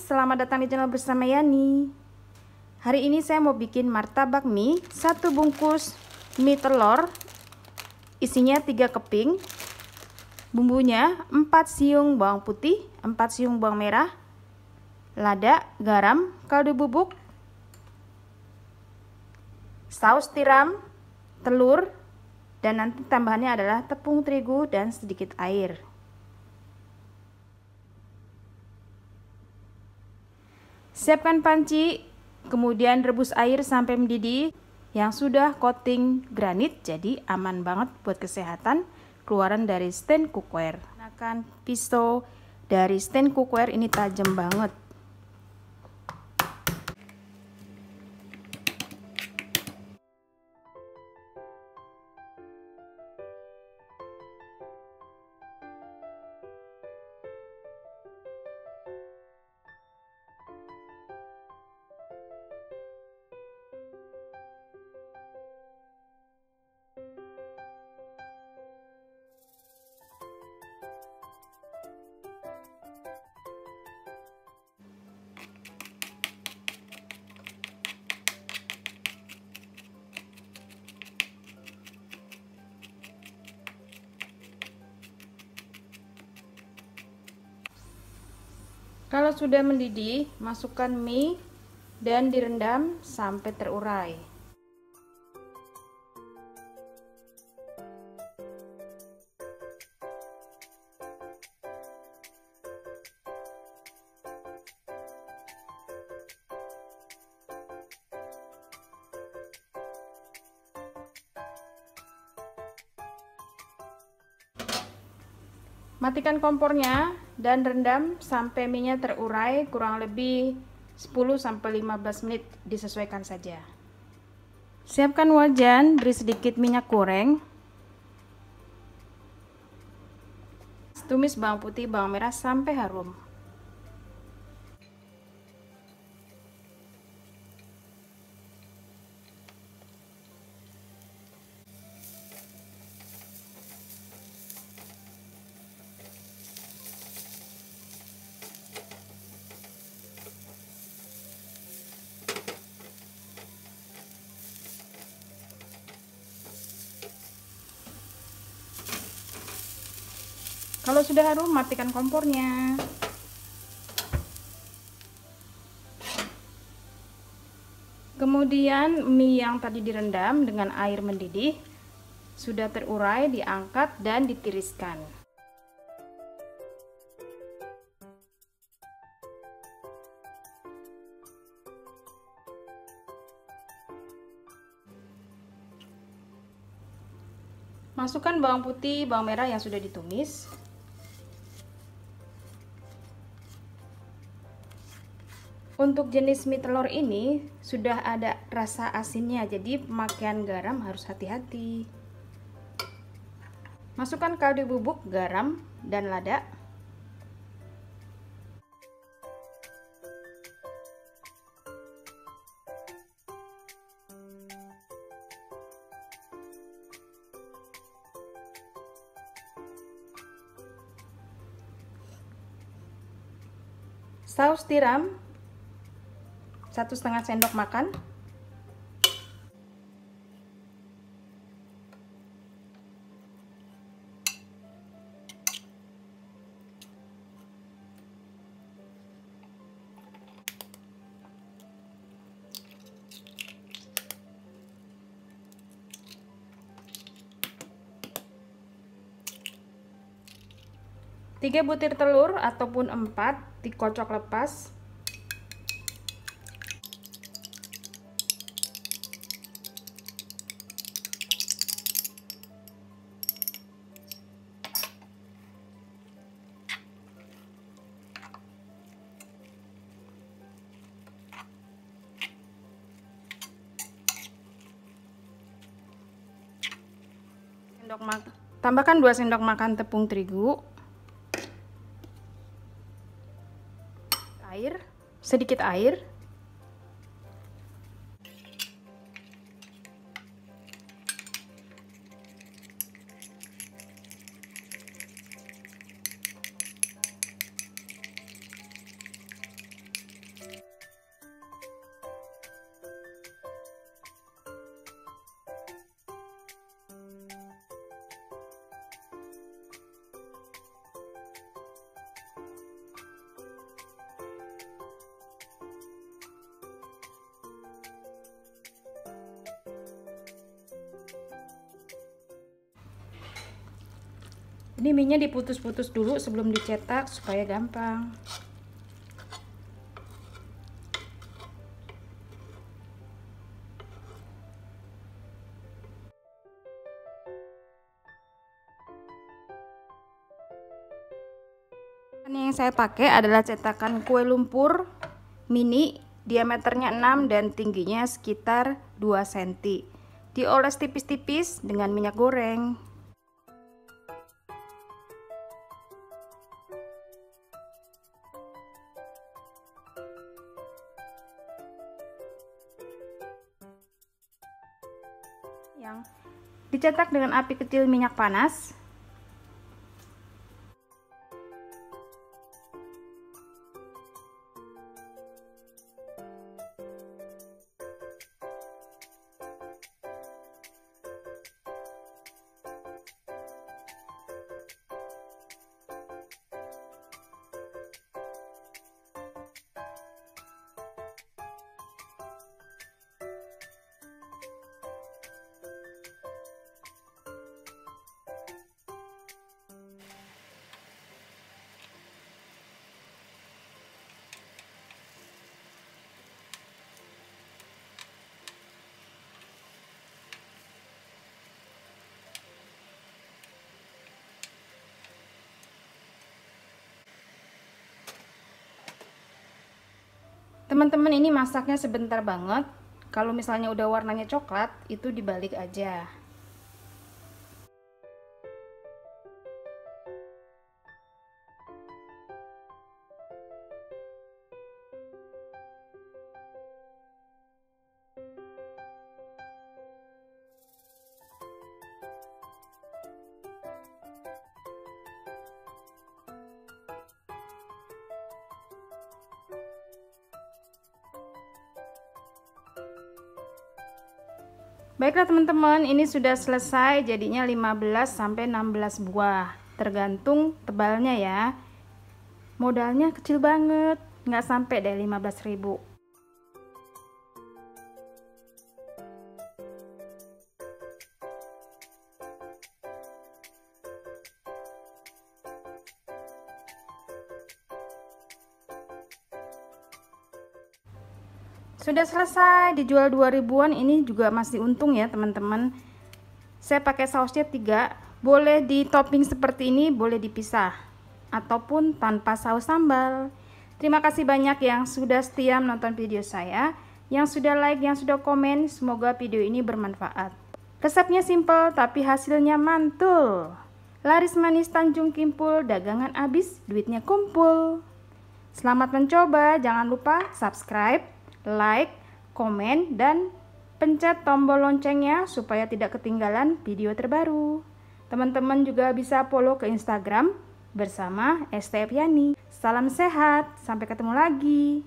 selamat datang di channel bersama Yani. Hari ini saya mau bikin martabak mie. 1 bungkus mie telur, isinya 3 keping. Bumbunya 4 siung bawang putih, 4 siung bawang merah, lada, garam, kaldu bubuk, saus tiram, telur, dan nanti tambahannya adalah tepung terigu dan sedikit air. Siapkan panci, kemudian rebus air sampai mendidih. Yang sudah coating granit, jadi aman banget buat kesehatan. Keluaran dari stand cookware. Gunakan pisau dari stand cookware, ini tajam banget. Kalau sudah mendidih, masukkan mie dan direndam sampai terurai. Matikan kompornya dan rendam sampai mie-nya terurai, kurang lebih 10-15 menit, disesuaikan saja. Siapkan wajan, beri sedikit minyak goreng. Tumis bawang putih, bawang merah sampai harum. Kalau sudah harum, matikan kompornya. Kemudian mie yang tadi direndam dengan air mendidih sudah terurai, diangkat dan ditiriskan. Masukkan bawang putih, bawang merah yang sudah ditumis. Untuk jenis mie telur ini sudah ada rasa asinnya, jadi pemakaian garam harus hati-hati. Masukkan kaldu bubuk, garam, dan lada. Saus tiram 1,5 sendok makan. Tiga butir telur ataupun 4 dikocok lepas. Tambahkan 2 sendok makan tepung terigu, sedikit air, Ini mie-nya diputus-putus dulu sebelum dicetak supaya gampang. Yang saya pakai adalah cetakan kue lumpur mini, diameternya 6 dan tingginya sekitar 2 cm. Dioles tipis-tipis dengan minyak goreng. Yang dicetak dengan api kecil minyak panas. Teman-teman, ini masaknya sebentar banget. Kalau misalnya udah warnanya coklat, itu dibalik aja. Baiklah teman-teman, ini sudah selesai, jadinya 15 sampai 16 buah, tergantung tebalnya ya. Modalnya kecil banget, nggak sampai deh 15.000. Sudah selesai, dijual 2.000-an. Ini juga masih untung ya teman-teman. Saya pakai sausnya 3. Boleh di topping seperti ini, boleh dipisah ataupun tanpa saus sambal. Terima kasih banyak yang sudah setia menonton video saya, yang sudah like, yang sudah komen. Semoga video ini bermanfaat. Resepnya simple tapi hasilnya mantul. Laris manis Tanjung Kimpul, dagangan habis, duitnya kumpul. Selamat mencoba, jangan lupa subscribe, like, komen, dan pencet tombol loncengnya supaya tidak ketinggalan video terbaru. Teman-teman juga bisa follow ke Instagram bersama ST Eviani. Salam sehat, sampai ketemu lagi.